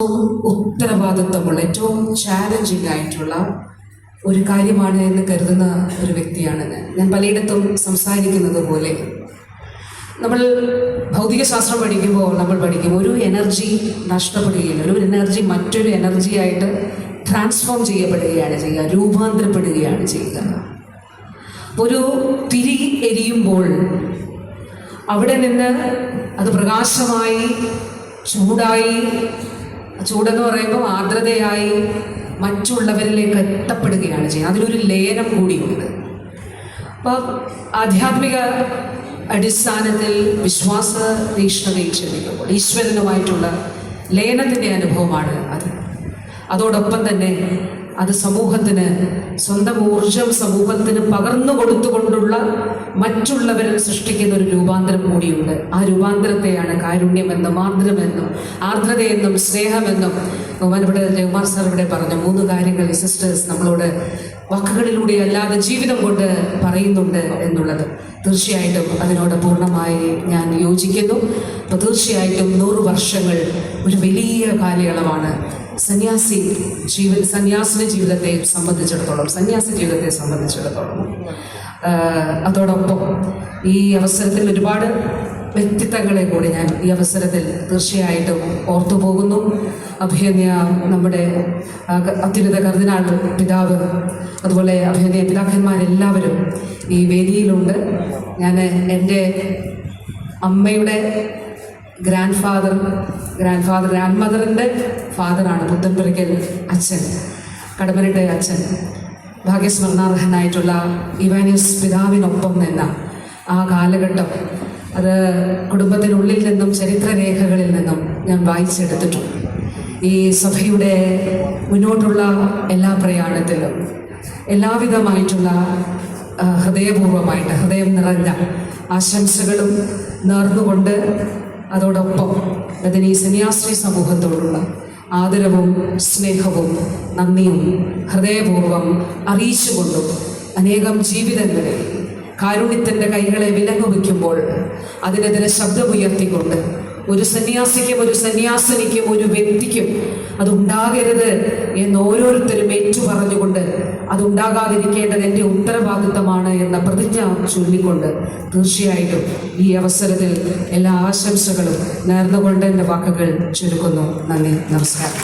ഉത്തരവാദിത്വമുള്ള ഏറ്റവും ചാലഞ്ചിങ് ആയിട്ടുള്ള ഒരു കാര്യമാണ് എന്ന് കരുതുന്ന ഒരു വ്യക്തിയാണ് ഞാൻ പലയിടത്തും സംസാരിക്കുന്നത് പോലെ നമ്മൾ ഭൗതികശാസ്ത്രം പഠിക്കുമ്പോൾ നമ്മൾ പഠിക്കും ഒരു എനർജി നഷ്ടപ്പെടുകയില്ല, ഒരു എനർജി മറ്റൊരു എനർജിയായിട്ട് ട്രാൻസ്ഫോം ചെയ്യപ്പെടുകയാണ് ചെയ്യുക, രൂപാന്തരപ്പെടുകയാണ് ചെയ്യുക. ഒരു തിരി എരിയുമ്പോൾ അവിടെ നിന്ന് അത് പ്രകാശമായി ചൂടായി, ചൂടെന്ന് പറയുമ്പോൾ ആർദ്രതയായി മറ്റുള്ളവരിലേക്ക് എത്തപ്പെടുകയാണ് ചെയ്യുന്നത്. അതിലൊരു ലയനം കൂടിയുണ്ട്. അപ്പം ആധ്യാത്മിക അടിസ്ഥാനത്തിൽ വിശ്വാസ തീഷ്ണതയിൽ ചിന്തിക്കുമ്പോൾ ഈശ്വരനുമായിട്ടുള്ള ലയനത്തിൻ്റെ അനുഭവമാണ് അത്. അതോടൊപ്പം തന്നെ അത് സമൂഹത്തിന് സ്വന്തം ഊർജം സമൂഹത്തിന് പകർന്നു കൊടുത്തുകൊണ്ടുള്ള മറ്റുള്ളവരിൽ സൃഷ്ടിക്കുന്ന ഒരു രൂപാന്തരം കൂടിയുണ്ട്. ആ രൂപാന്തരത്തെയാണ് കാരുണ്യമെന്നും ആർദ്രതയെന്നും സ്നേഹമെന്നും ബഹുമാനപ്പെട്ട ജയകുമാർ സാർ ഇവിടെ പറഞ്ഞ 3 കാര്യങ്ങൾ സിസ്റ്റേഴ്സ് നമ്മളോട് വാക്കുകളിലൂടെ അല്ലാതെ ജീവിതം കൊണ്ട് പറയുന്നുണ്ട് എന്നുള്ളത് തീർച്ചയായിട്ടും അതിനോട് പൂർണ്ണമായി ഞാൻ യോജിക്കുന്നു. അപ്പോൾ തീർച്ചയായിട്ടും 100 വർഷങ്ങൾ ഒരു വലിയ കാലയളവാണ് സന്യാസി ജീവിതത്തെ സംബന്ധിച്ചിടത്തോളം. അതോടൊപ്പം ഈ അവസരത്തിൽ ഒരുപാട് വ്യക്തിത്വങ്ങളെ കൂടി ഞാൻ ഈ അവസരത്തിൽ തീർച്ചയായിട്ടും ഓർത്തു പോകുന്നു. അഭിനന്ദ നമ്മുടെ അത്യുന്നത കർദിനാൾ പിതാവ്, അതുപോലെ അഭിനന്ദ പിതാക്കന്മാരെല്ലാവരും ഈ വേദിയിലുണ്ട്. ഞാൻ എൻ്റെ അമ്മയുടെ ഗ്രാൻഡ് മദറിൻ്റെ ഫാദറാണ് പുത്തൻപുരയ്ക്കൽ അച്ഛൻ, കടമനിട്ട അച്ഛൻ. ഭാഗ്യസ്മരണാർഹനായിട്ടുള്ള ഇവാനിയസ് പിതാവിനൊപ്പം നിന്ന ആ കാലഘട്ടം അത് കുടുംബത്തിനുള്ളിൽ നിന്നും ചരിത്രരേഖകളിൽ നിന്നും ഞാൻ വായിച്ചെടുത്തിട്ടുണ്ട്. ഈ സഭയുടെ മുന്നോട്ടുള്ള എല്ലാ പ്രയാണത്തിലും എല്ലാവിധമായിട്ടുള്ള ഹൃദയം നിറഞ്ഞ ആശംസകളും നേർന്നുകൊണ്ട് അതോടൊപ്പം അതിന് ഈ സന്യാസി സമൂഹത്തോടുള്ള ആദരവും സ്നേഹവും നന്ദിയും ഹൃദയപൂർവ്വം അറിയിച്ചുകൊണ്ടും അനേകം ജീവിതങ്ങളെ കാരുണ്യത്തിൻ്റെ കൈകളെ വിലങ്ങുവയ്ക്കുമ്പോൾ അതിനെതിരെ ശബ്ദമുയർത്തിക്കൊണ്ട് ഒരു സന്യാസിക്കും ഒരു സന്യാസിനിക്കും ഒരു വ്യക്തിക്കും അതുണ്ടാകരുത് എന്ന് ഓരോരുത്തരും ഏറ്റുപറഞ്ഞുകൊണ്ട് അതുണ്ടാകാതിരിക്കേണ്ടത് എൻ്റെ ഉത്തരവാദിത്തമാണ് എന്ന പ്രതിജ്ഞ ചൊല്ലിക്കൊണ്ട് തീർച്ചയായിട്ടും ഈ അവസരത്തിൽ എല്ലാ ആശംസകളും നേർന്നുകൊണ്ട് എൻ്റെ വാക്കുകൾ ചുരുക്കുന്നു. നന്ദി, നമസ്കാരം.